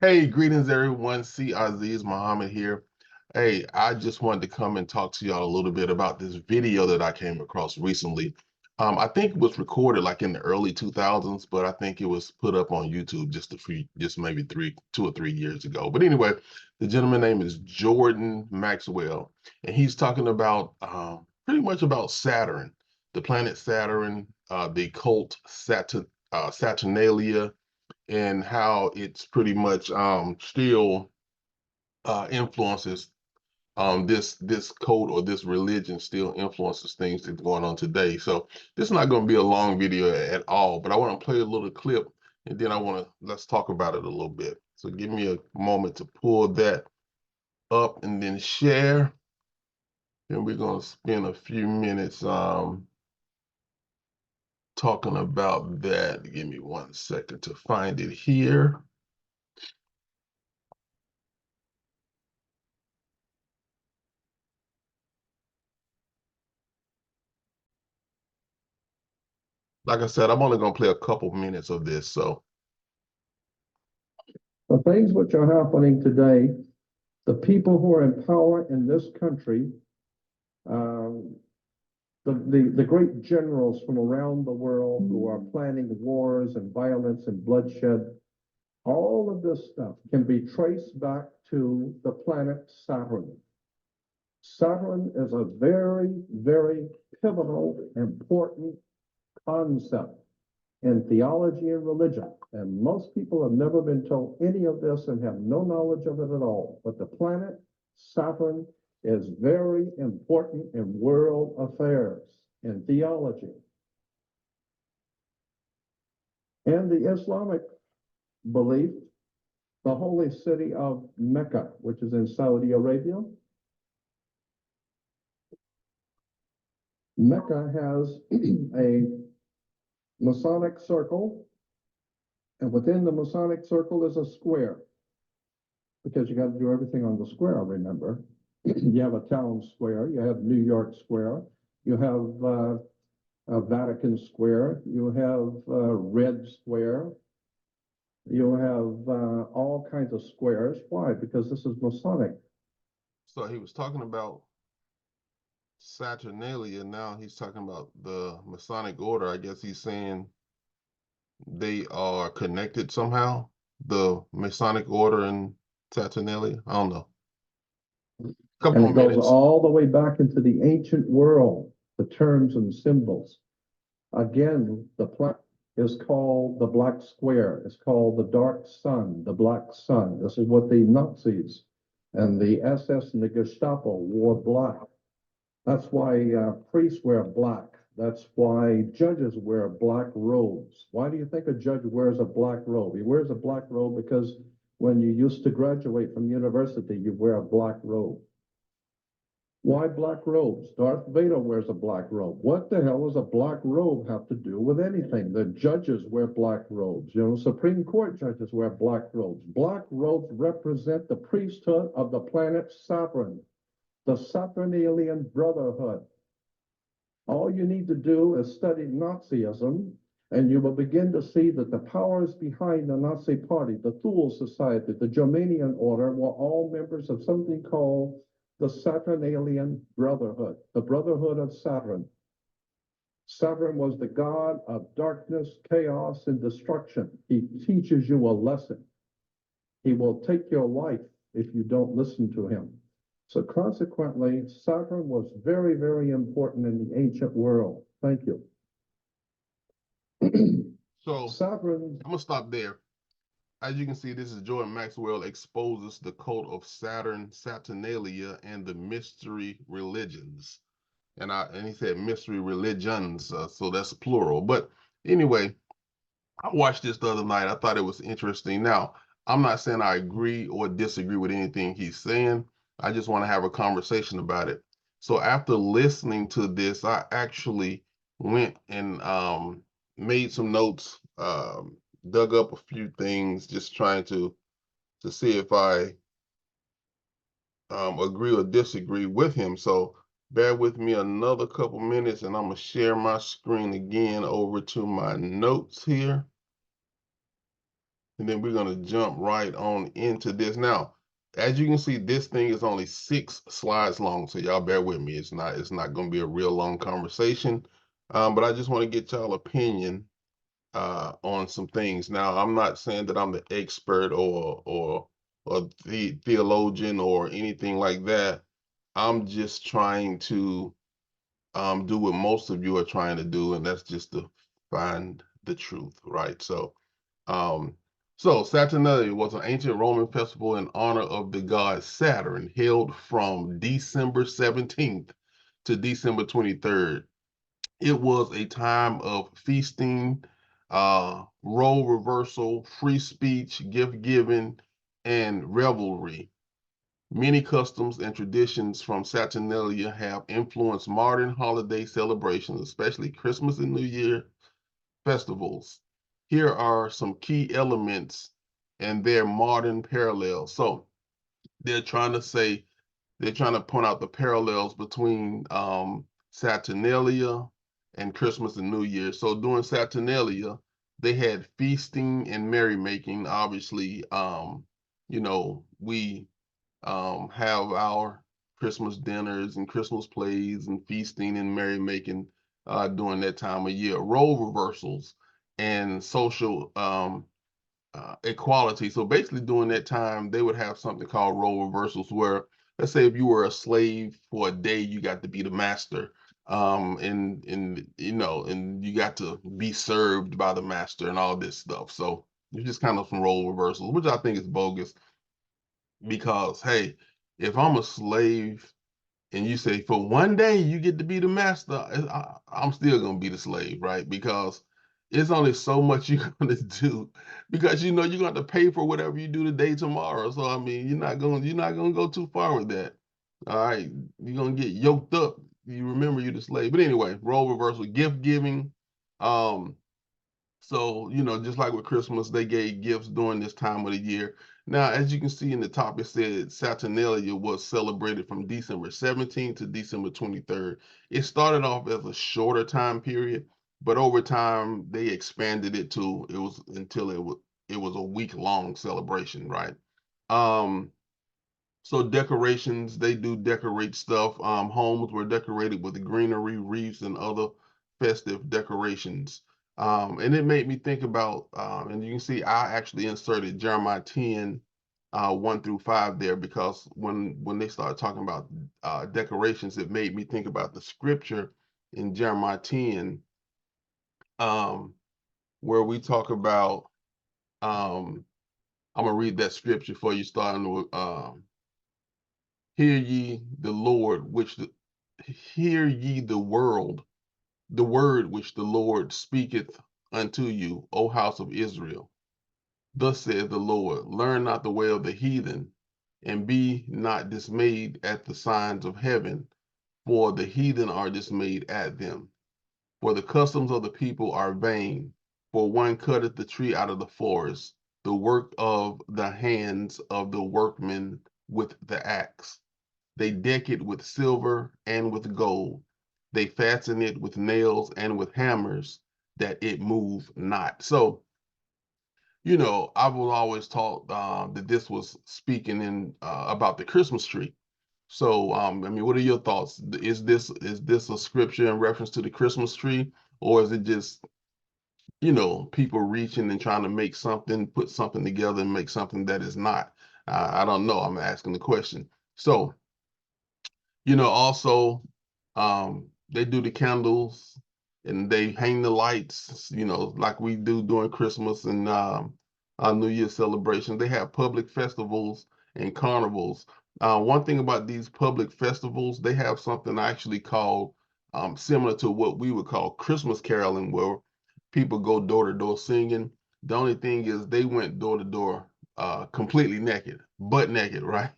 Hey, greetings everyone. C. Aziz Muhammad here. Hey, I just wanted to come and talk to y'all a little bit about this video that I came across recently. I think it was recorded like in the early 2000s, but I think it was put up on YouTube just maybe 2 or 3 years ago. But anyway, the gentleman name is Jordan Maxwell, and he's talking about pretty much about Saturn, the planet Saturn, the cult Saturnalia, and how it's pretty much still influences this code or this religion still influences things that's going on today. So this is not going to be a long video at all, but I want to play a little clip and then let's talk about it a little bit. So give me a moment to pull that up and then share. And we're going to spend a few minutes talking about that. Give me 1 second to find it here. Like I said, I'm only going to play a couple minutes of this. So The things which are happening today, the people who are in power in this country, um, the great generals from around the world who are planning wars and violence and bloodshed, all of this stuff can be traced back to the planet Saturn. Saturn is a very, very pivotal, important concept in theology and religion. And most people have never been told any of this and have no knowledge of it at all. But the planet Saturn is very important in world affairs, in theology. And the Islamic belief, the holy city of Mecca, which is in Saudi Arabia. Mecca has a Masonic circle, and within the Masonic circle is a square, because you got to do everything on the square, remember. You have a town square, you have New York Square, you have a Vatican Square, you have Red Square, you have all kinds of squares. Why? Because this is Masonic. So he was talking about Saturnalia. Now he's talking about the Masonic order. I guess he's saying they are connected somehow. The Masonic order and Saturnalia. I don't know. Couple And more it goes minutes. all the way back into the ancient world, the terms and symbols. Again, the planet is called the Black Square. It's called the Dark Sun, the Black Sun. This is what the Nazis and the SS and the Gestapo wore black. That's why priests wear black. That's why judges wear black robes. Why do you think a judge wears a black robe? He wears a black robe because when you used to graduate from university, you wear a black robe. Why black robes? Darth Vader wears a black robe. What the hell does a black robe have to do with anything? The judges wear black robes. You know, Supreme Court judges wear black robes. Black robes represent the priesthood of the planet Saturn, the Saturnalian Brotherhood. All you need to do is study Nazism, and you will begin to see that the powers behind the Nazi Party, the Thule Society, the Germanian Order, were all members of something called the Saturnalian Brotherhood, the Brotherhood of Saturn. Saturn was the god of darkness, chaos, and destruction. He teaches you a lesson. He will take your life if you don't listen to him. So consequently, Saturn was very, very important in the ancient world. Thank you. So Saturn. I'm gonna stop there. As you can see, this is Jordan Maxwell exposes the cult of Saturn, Saturnalia, and the mystery religions. And he said mystery religions, so that's plural. But anyway, I watched this the other night. I thought it was interesting. Now, I'm not saying I agree or disagree with anything he's saying. I just want to have a conversation about it. So after listening to this, I actually went and made some notes, dug up a few things, just trying to see if I agree or disagree with him. So bear with me another couple minutes, and I'm gonna share my screen again over to my notes here. and then we're gonna jump right on into this. Now, as you can see, this thing is only 6 slides long, so y'all bear with me. It's not gonna be a real long conversation, but I just want to get y'all opinion on some things. Now, I'm not saying that I'm the expert or the theologian or anything like that. I'm just trying to do what most of you are trying to do, and that's just to find the truth, right? Um, so Saturnalia was an ancient Roman festival in honor of the god Saturn, held from December 17th to December 23rd. It was a time of feasting, role reversal, free speech, gift giving, and revelry. Many customs and traditions from Saturnalia have influenced modern holiday celebrations, especially Christmas and New Year festivals. Here are some key elements and their modern parallels. So they're trying to say, they're trying to point out the parallels between Saturnalia and Christmas and New Year. So during Saturnalia, they had feasting and merrymaking. Obviously, we have our Christmas dinners and Christmas plays and feasting and merrymaking during that time of year. Role reversals and social equality. So basically, during that time, they would have something called role reversals, where let's say if you were a slave for a day, you got to be the master, and you got to be served by the master and all this stuff. So it's just kind of some role reversals, which I think is bogus because hey, if I'm a slave and you say for one day you get to be the master, I'm still gonna be the slave, right? Because it's only so much you're gonna do, because you're gonna have to pay for whatever you do today tomorrow. So I mean, you're not gonna go too far with that. All right, you're gonna get yoked up. You remember you're the slave. But anyway, role reversal, gift giving. Um, so, just like with Christmas, they gave gifts during this time of the year. Now, as you can see in the top, it said Saturnalia was celebrated from December 17th to December 23rd. It started off as a shorter time period, but over time they expanded it to it was a week-long celebration, right? Um, so decorations, they do decorate stuff. Homes were decorated with greenery, wreaths, and other festive decorations. And it made me think about, and you can see I actually inserted Jeremiah 10, 1 through 5 there, because when they started talking about decorations, it made me think about the scripture in Jeremiah 10, um, where we talk about, I'm gonna read that scripture for you, starting with Hear ye the Lord, hear ye the word which the Lord speaketh unto you, O house of Israel. Thus saith the Lord, learn not the way of the heathen, and be not dismayed at the signs of heaven, for the heathen are dismayed at them. For the customs of the people are vain, for one cutteth the tree out of the forest, the work of the hands of the workmen with the axe. They deck it with silver and with gold. They fasten it with nails and with hammers, that it move not. So, I was always taught that this was speaking in about the Christmas tree. So, I mean, what are your thoughts? Is this a scripture in reference to the Christmas tree, or is it just people reaching and trying to make something, put something together and make something that is not? I don't know. I'm asking the question. So, also, they do the candles and they hang the lights, like we do during Christmas and our New Year celebration. They have public festivals and carnivals. One thing about these public festivals, they have something actually called, similar to what we would call Christmas caroling, where people go door to door singing. The only thing is they went door to door completely naked, butt naked, right?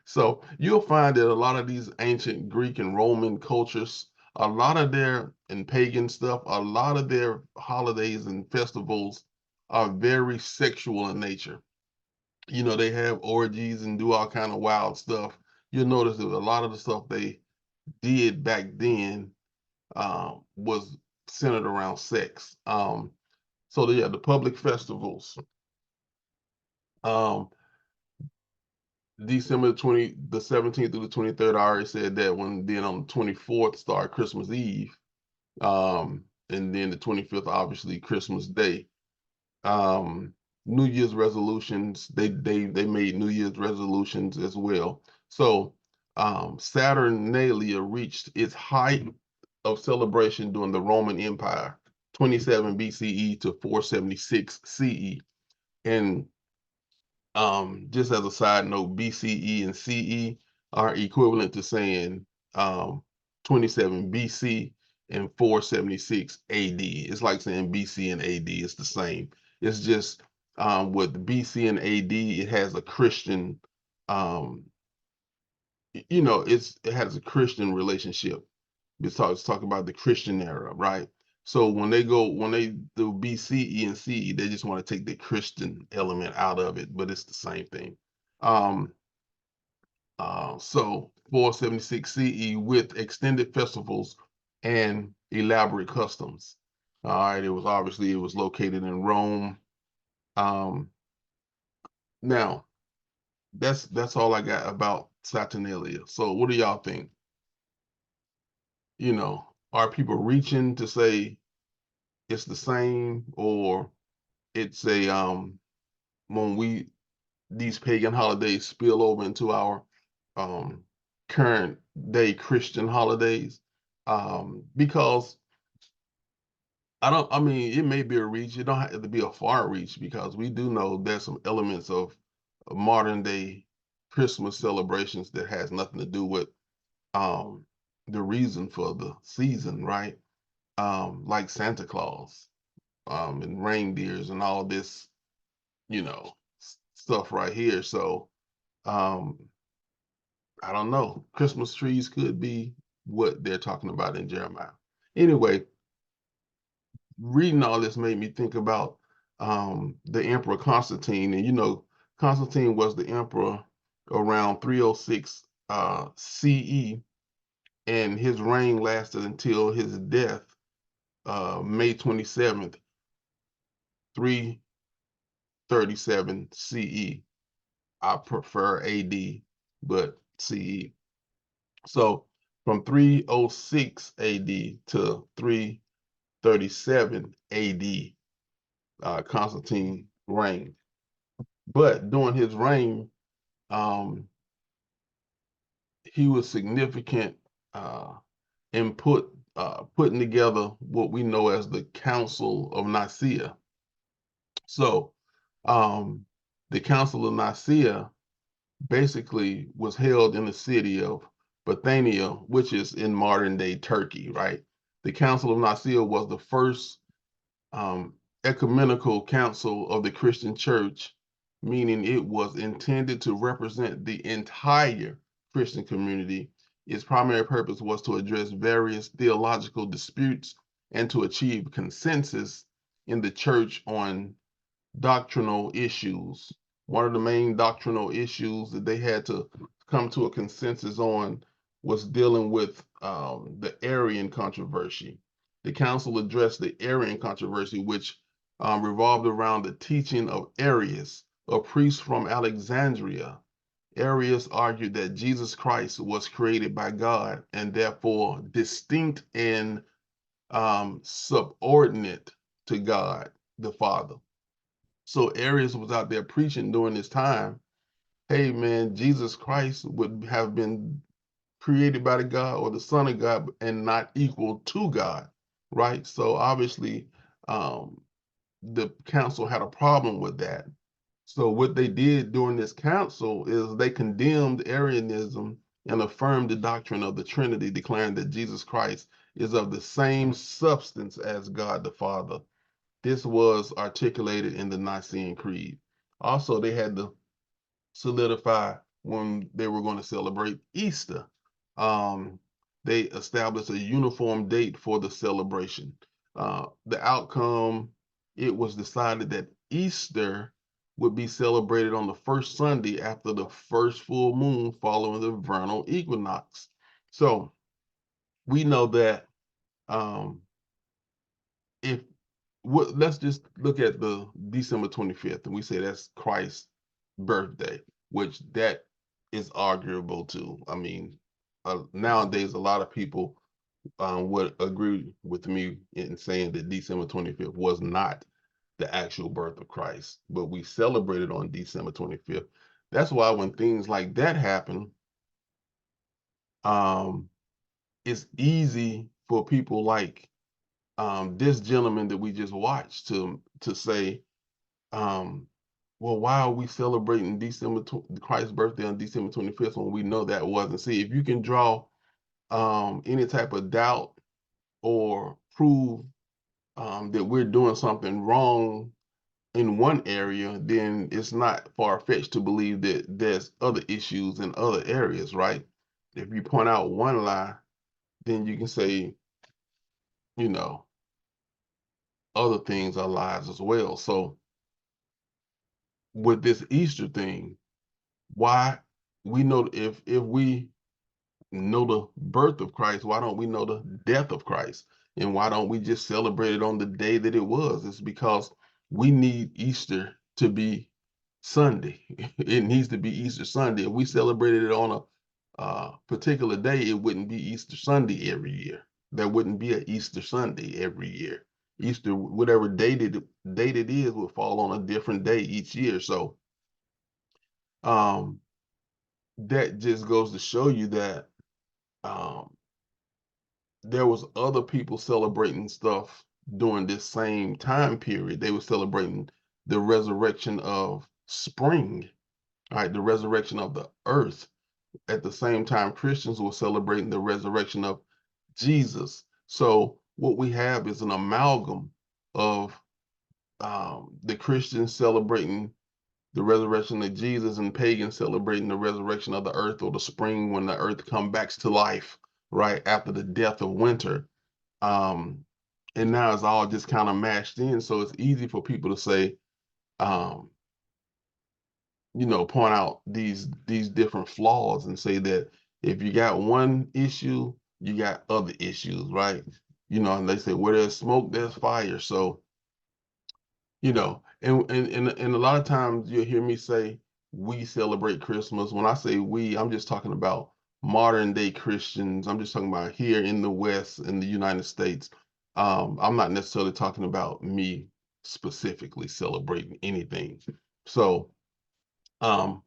So you'll find that a lot of these ancient Greek and Roman cultures, a lot of their, and pagan stuff, a lot of their holidays and festivals are very sexual in nature. They have orgies and do all kind of wild stuff. You'll notice that a lot of the stuff they did back then was centered around sex. So yeah, the public festivals. Um, December the 17th through the 23rd, I already said that one. Then on the 24th start Christmas Eve. And then the 25th, obviously Christmas Day. Um, New Year's resolutions, they made New Year's resolutions as well. So Saturnalia reached its height of celebration during the Roman Empire, 27 BCE to 476 CE. And just as a side note, BCE and CE are equivalent to saying 27 BC and 476 AD. It's like saying BC and AD. It's the same. It's just with BC and AD, it has a Christian, um, it has a Christian relationship. It's talking about the Christian era, right? So when they do BCE and CE, they just want to take the Christian element out of it, but it's the same thing. Um, so 476 CE with extended festivals and elaborate customs. All right, it was located in Rome. Um, Now that's all I got about Saturnalia. So what do y'all think? Are people reaching to say it's the same, or it's a when we these pagan holidays spill over into our um current day Christian holidays? Because I mean, it may be a reach. It don't have to be a far reach, because we do know there's some elements of modern day Christmas celebrations that has nothing to do with um the reason for the season, right? Like Santa Claus, and reindeers and all this, stuff right here. So um, I don't know. Christmas trees could be what they're talking about in Jeremiah. Anyway, reading all this made me think about the Emperor Constantine. And Constantine was the emperor around 306 CE, and his reign lasted until his death, May 27th, 337 CE. I prefer AD, but CE. So from 306 AD to 337 AD, Constantine reigned. But during his reign, um, he was significant in putting together what we know as the Council of Nicaea. So um, the Council of Nicaea basically was held in the city of Bithynia, which is in modern day Turkey, right? The Council of Nicaea was the first ecumenical council of the Christian church, meaning it was intended to represent the entire Christian community. Its primary purpose was to address various theological disputes and to achieve consensus in the church on doctrinal issues. One of the main doctrinal issues that they had to come to a consensus on was dealing with the Arian controversy. The council addressed the Arian controversy, which revolved around the teaching of Arius, a priest from Alexandria. Arius argued that Jesus Christ was created by God and therefore distinct and subordinate to God the Father. So Arius was out there preaching during this time, hey man, Jesus Christ would have been created by the God or the Son of God and not equal to God, right? So obviously, um, the council had a problem with that. So what they did during this council is they condemned Arianism and affirmed the doctrine of the Trinity, declaring that Jesus Christ is of the same substance as God the Father. This was articulated in the Nicene Creed. Also, they had to solidify when they were going to celebrate Easter. Um, they established a uniform date for the celebration. The outcome, it was decided that Easter would be celebrated on the first Sunday after the first full moon following the vernal equinox. So we know that um, if let's just look at the December 25th, and we say that's Christ birthday, which that is arguable too. I mean, nowadays a lot of people would agree with me in saying that December 25th was not the actual birth of Christ, but we celebrated on December 25th. That's why when things like that happen, um, it's easy for people like this gentleman that we just watched to say, um, well, why are we celebrating Christ's birthday on December 25th when we know that wasn't? See, if you can draw any type of doubt or prove that we're doing something wrong in one area, then it's not far-fetched to believe that there's other issues in other areas, right? If you point out one lie, then you can say, you know, other things are lies as well. So with this Easter thing, why we know if we know the birth of Christ, why don't we know the death of Christ? And why don't we just celebrate it on the day that it was? It's because we need Easter to be Sunday. It needs to be Easter Sunday. If we celebrated it on a particular day, it wouldn't be Easter Sunday every year. There wouldn't be an Easter Sunday every year. Easter, whatever date it is, would fall on a different day each year. So um, that just goes to show you that um, there was other people celebrating stuff during this same time period. They were celebrating the resurrection of spring, right? The resurrection of the earth. At the same time, Christians were celebrating the resurrection of Jesus. So what we have is an amalgam of the Christians celebrating the resurrection of Jesus and pagans celebrating the resurrection of the earth, or the spring when the earth comes back to life, right after the death of winter. Um, and now it's all just kind of mashed in, so it's easy for people to say, um, point out these different flaws and say that if you got one issue, you got other issues, right? And they say where there's smoke, there's fire. So, and a lot of times you'll hear me say we celebrate Christmas. When I say we, I'm just talking about modern day Christians. I'm just talking about here in the West, in the United States. I'm not necessarily talking about me specifically celebrating anything. So, um,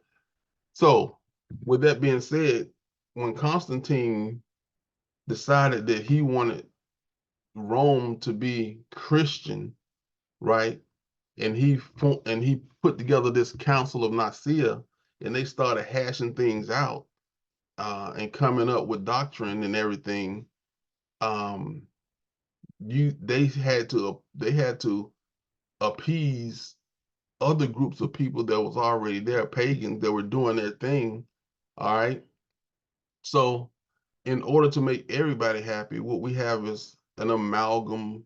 so with that being said, when Constantine decided that he wanted Rome to be Christian, right? And he put together this Council of Nicaea, and they started hashing things out and coming up with doctrine and everything. Um, they had to appease other groups of people that was already there, pagans that were doing their thing. All right. So in order to make everybody happy, what we have is an amalgam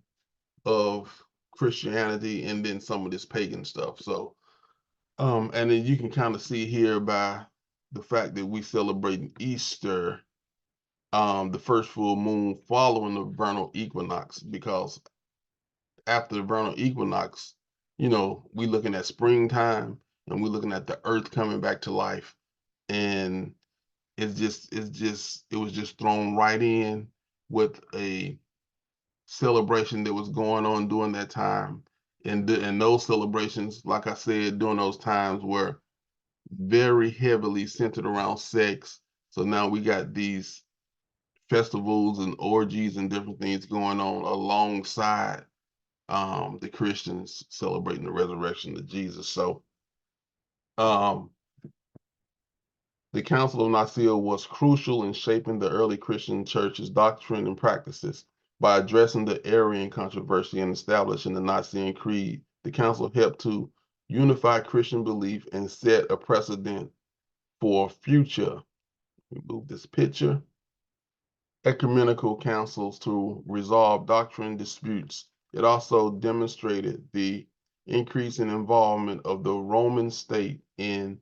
of Christianity and then some of this pagan stuff. So and then you can kind of see here by the fact that we celebrate Easter, the first full moon following the vernal equinox, because after the vernal equinox, we looking at springtime and we're looking at the earth coming back to life. And it was just thrown right in with a celebration that was going on during that time. And those celebrations, like I said, during those times were very heavily centered around sex. So now we got these festivals and orgies and different things going on alongside the Christians celebrating the resurrection of Jesus. So um, the Council of Nicaea was crucial in shaping the early Christian church's doctrine and practices. By addressing the Arian controversy and establishing the Nicene Creed, the council helped to unify Christian belief and set a precedent for future, remove this picture, ecumenical councils to resolve doctrine disputes. It also demonstrated the increasing involvement of the Roman state in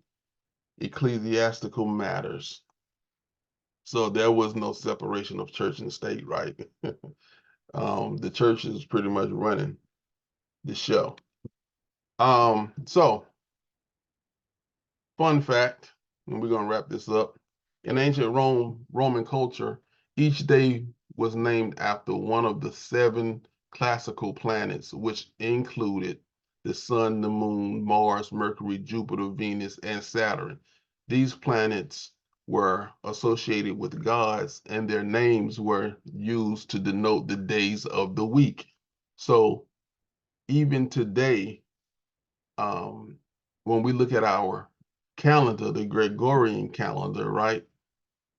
ecclesiastical matters. So there was no separation of church and state, right? The church is pretty much running the show. So Fun fact, and we're gonna wrap this up. In ancient Roman culture, each day was named after one of the 7 classical planets, which included the Sun, the Moon, Mars, Mercury, Jupiter, Venus, and Saturn. These planets were associated with gods, and their names were used to denote the days of the week. So even today, um, when we look at our calendar, the Gregorian calendar, right?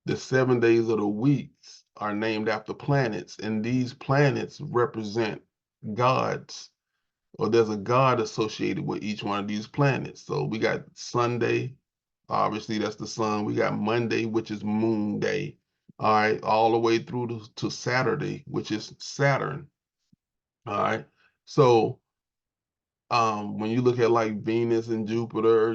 The 7 days of the weeks are named after planets, and these planets represent gods, or there's a god associated with each one of these planets. So we got Sunday, obviously that's the sun. We got Monday, which is Moon Day. All right, all the way through to Saturday, which is Saturn. All right. So when you look at like Venus and Jupiter,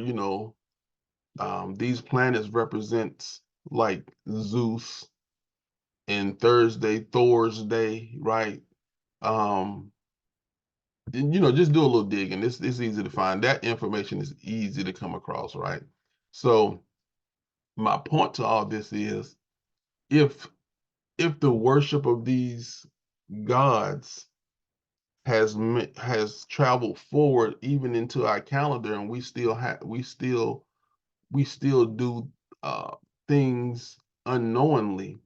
these planets represents like Zeus and Thursday, Thor's day, right? Um, and, just do a little digging. It's easy to find. That information is easy to come across, right? So my point to all this is if if the worship of these gods has traveled forward even into our calendar, and we still do uh, things unknowingly.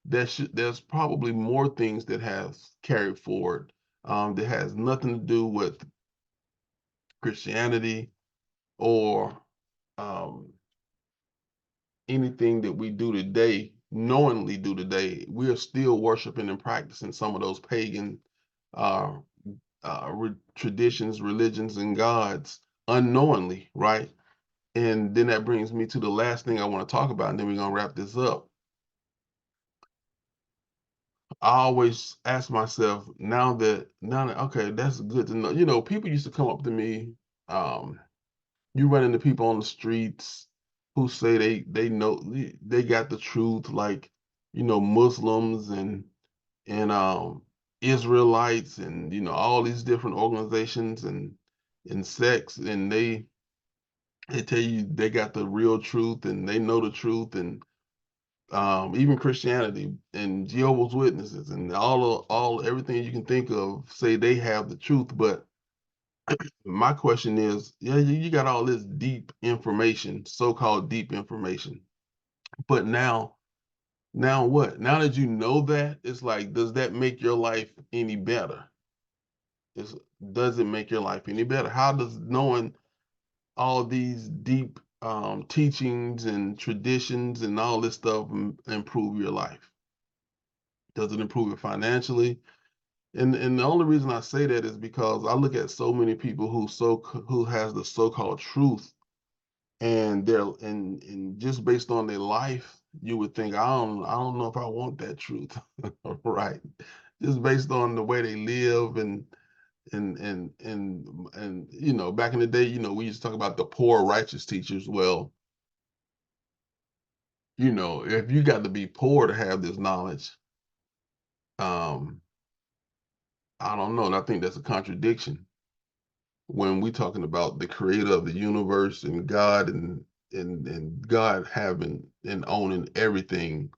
There's probably more things that has carried forward that has nothing to do with Christianity or um, anything that we do today, knowingly do today. We are still worshiping and practicing some of those pagan uh, traditions, religions, and gods unknowingly, right? And then that brings me to the last thing I want to talk about, and then we're gonna wrap this up. I always ask myself now that okay, that's good to know. People used to come up to me. You run into people on the streets who say they know they got the truth, like Muslims and Israelites and all these different organizations and sects, and they tell you they got the real truth and they know the truth, and even Christianity and Jehovah's Witnesses and all everything you can think of say they have the truth. But my question is, yeah, you got all this deep information, so-called deep information, but now what? Now that you know that, it's like, does that make your life any better? Is Does it make your life any better? How does knowing all these deep teachings and traditions and all this stuff improve your life? Does it improve it financially? And the only reason I say that is because I look at so many people who has the so-called truth, and and just based on their life, you would think, I don't know if I want that truth, right? Just based on the way they live and back in the day, we used to talk about the poor righteous teachers. Well, if you got to be poor to have this knowledge, um, I don't know. And I think that's a contradiction when we talking about the creator of the universe and God and God having and owning everything,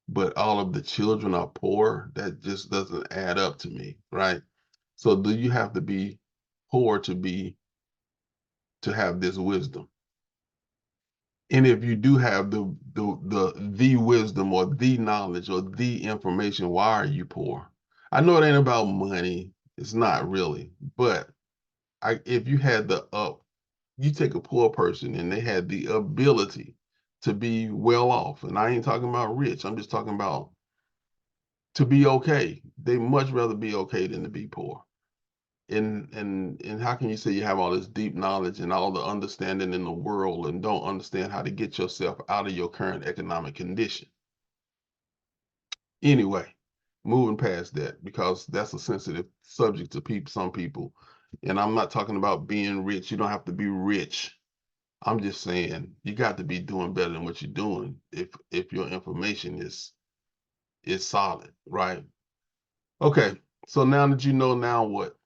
but all of the children are poor. That just doesn't add up to me, right? So do you have to be poor to have this wisdom? And if you do have the wisdom or the knowledge or the information, why are you poor? I know it ain't about money. It's not really. But if you had you take a poor person and they had the ability to be well off, and I ain't talking about rich, I'm just talking about to be okay. They much rather be okay than to be poor. And how can you say you have all this deep knowledge and all the understanding in the world and don't understand how to get yourself out of your current economic condition? Anyway, moving past that, because that's a sensitive subject to some people. And I'm not talking about being rich. You don't have to be rich. I'm just saying you got to be doing better than what you're doing if your information is solid, right? Okay. So now that you know, now what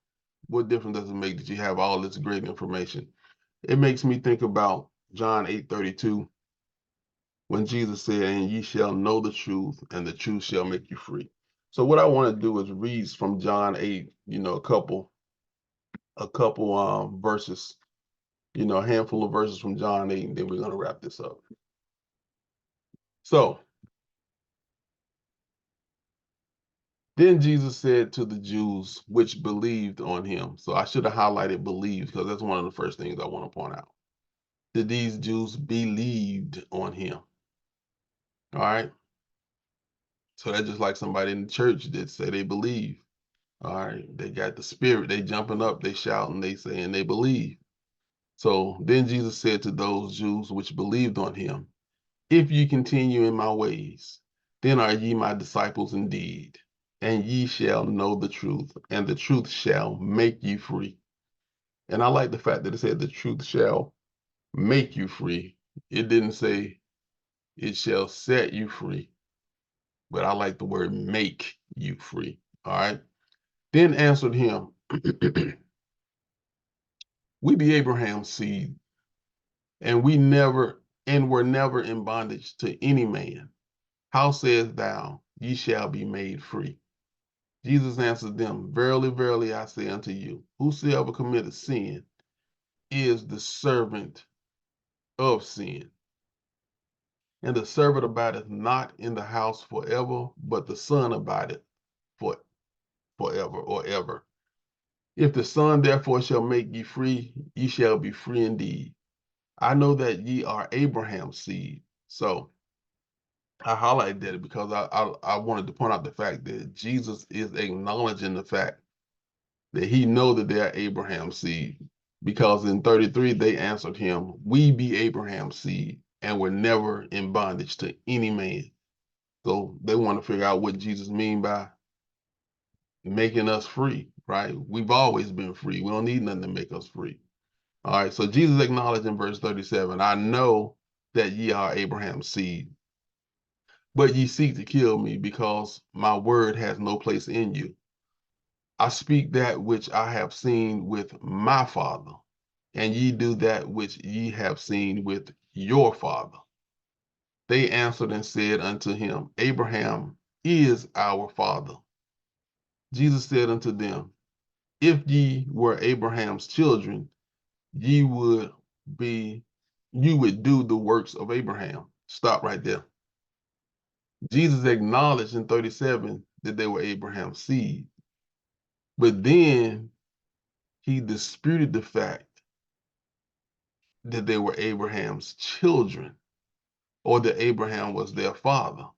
difference does it make that you have all this great information? It makes me think about John 8:32, when Jesus said, "And ye shall know the truth, and the truth shall make you free." So what I want to do is read from John 8, a couple verses, a handful of verses from John 8, and then we're going to wrap this up. So then Jesus said to the Jews which believed on him. So I should have highlighted believed, because that's one of the first things I want to point out. That these Jews believed on him. All right. So that's just like somebody in the church that say they believe. All right. They got the spirit. They jumping up, they shouting, they saying they believe. So then Jesus said to those Jews which believed on him, "If ye continue in my ways, then are ye my disciples indeed, and ye shall know the truth, and the truth shall make you free." And I like the fact that it said the truth shall make you free. It didn't say it shall set you free, but I like the word make you free. All right. Then answered him, "We be Abraham's seed, and were never in bondage to any man. How sayest thou, ye shall be made free?" Jesus answered them, "Verily, verily, I say unto you, whosoever committeth sin is the servant of sin. And the servant abideth not in the house forever, but the Son abideth forever or ever. If the Son therefore shall make you free, ye shall be free indeed. I know that ye are Abraham's seed." So I highlighted that because I wanted to point out the fact that Jesus is acknowledging the fact that he know that they are Abraham's seed. Because in 33, they answered him, "We be Abraham's seed, and were never in bondage to any man." So they want to figure out what Jesus mean by making us free, right? We've always been free. We don't need nothing to make us free. All right, so Jesus acknowledged in verse 37, "I know that ye are Abraham's seed, but ye seek to kill me because my word has no place in you. I speak that which I have seen with my father, and ye do that which ye have seen with your father." They answered and said unto him, "Abraham is our father." Jesus said unto them, "If ye were Abraham's children, ye would be, you would do the works of Abraham." Stop right there. Jesus acknowledged in 37 that they were Abraham's seed, but then he disputed the fact that they were Abraham's children, or that Abraham was their father.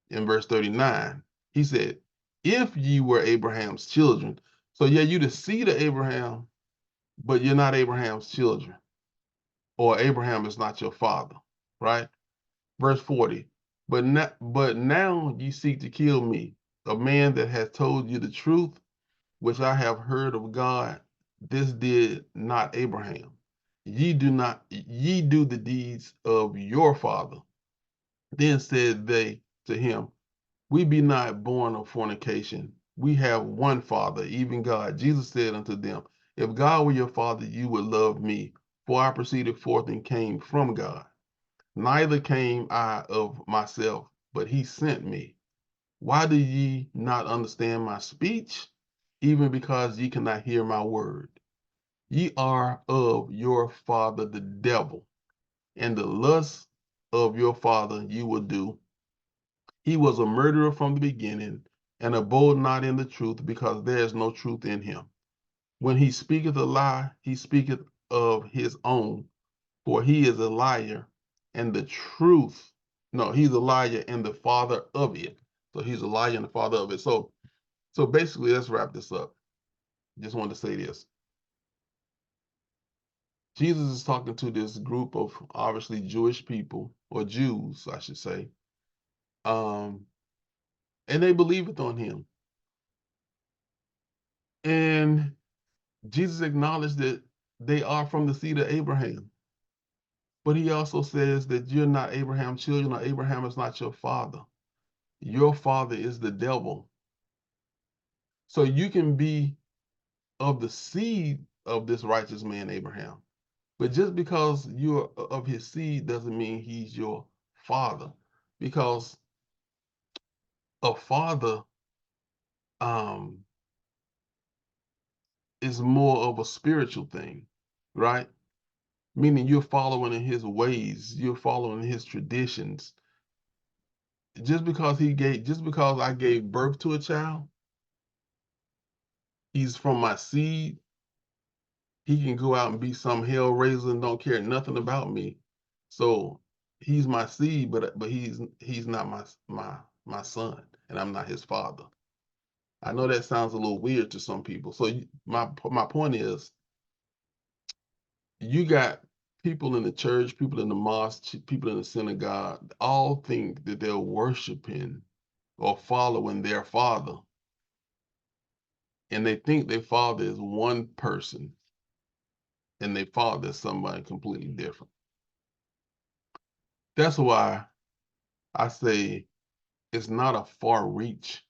In verse 39, he said, "If ye were Abraham's children," so yeah, you the seed of Abraham, but you're not Abraham's children, or Abraham is not your father, right? Verse 40, but now ye seek to kill me, a man that has told you the truth, which I have heard of God. This did not Abraham. Ye do the deeds of your father. Then said they to him, "We be not born of fornication. We have one Father, even God." Jesus said unto them, "If God were your Father, you would love me, for I proceeded forth and came from God. Neither came I of myself, but he sent me. Why do ye not understand my speech? Even because ye cannot hear my word. Ye are of your father the devil, and the lust of your father you will do. He was a murderer from the beginning, and abode not in the truth, because there is no truth in him. When he speaketh a lie, he speaketh of his own, for he is a liar and the truth. No, he's a liar and the father of it. So he's a liar and the father of it. So basically, let's wrap this up. Just wanted to say this. Jesus is talking to this group of obviously Jewish people, or Jews, I should say. And they believed on him. And Jesus acknowledged that they are from the seed of Abraham. But he also says that you're not Abraham's children, or Abraham is not your father. Your father is the devil. So you can be of the seed of this righteous man, Abraham, But just because you're of his seed doesn't mean he's your father. Because a father um, is more of a spiritual thing, right? Meaning you're following in his ways, you're following his traditions. Just because I gave birth to a child, he's from my seed. He can go out and be some hell raiser and don't care nothing about me. So he's my seed, but he's not my son, and I'm not his father. I know that sounds a little weird to some people. So my point is, you got people in the church, people in the mosque, people in the synagogue, all think that they're worshiping or following their father, and they think their father is one person, and their father is somebody completely different. That's why I say it's not a far reach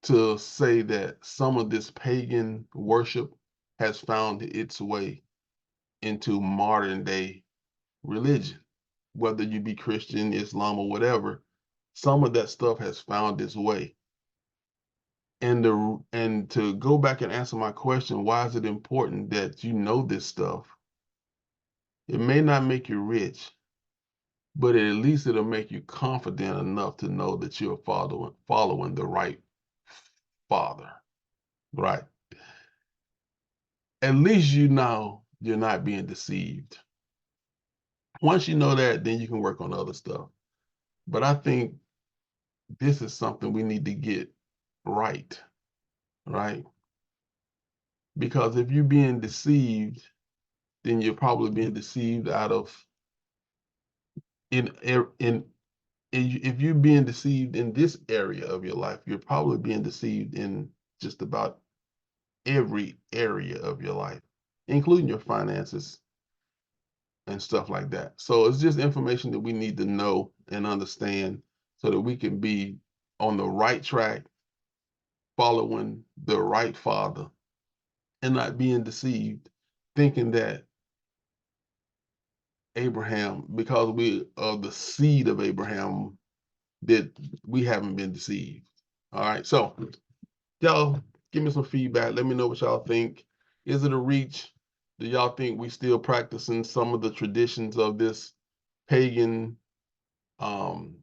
to say that some of this pagan worship has found its way into modern day religion. Whether you be Christian, Islam, or whatever, some of that stuff has found its way. And to go back and answer my question, why is it important that you know this stuff? It may not make you rich, but at least it'll make you confident enough to know that you're following the right father, right? At least you know you're not being deceived. Once you know that, then you can work on other stuff. But I think this is something we need to get right, right? Because if you're being deceived, then you're probably being deceived out of in if you're being deceived in this area of your life, you're probably being deceived in just about every area of your life, including your finances and stuff like that. So it's just information that we need to know and understand so that we can be on the right track, following the right father, and not being deceived, thinking that Abraham, because we are the seed of Abraham, that we haven't been deceived. All right. So y'all give me some feedback. Let me know what y'all think. Is it a reach? Do y'all think we still practicing some of the traditions of this pagan um,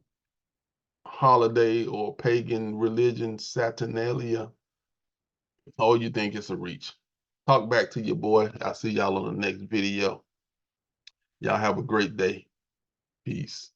holiday or pagan religion, Saturnalia? Or you think it's a reach? Talk back to your boy. I'll see y'all on the next video. Y'all have a great day. Peace.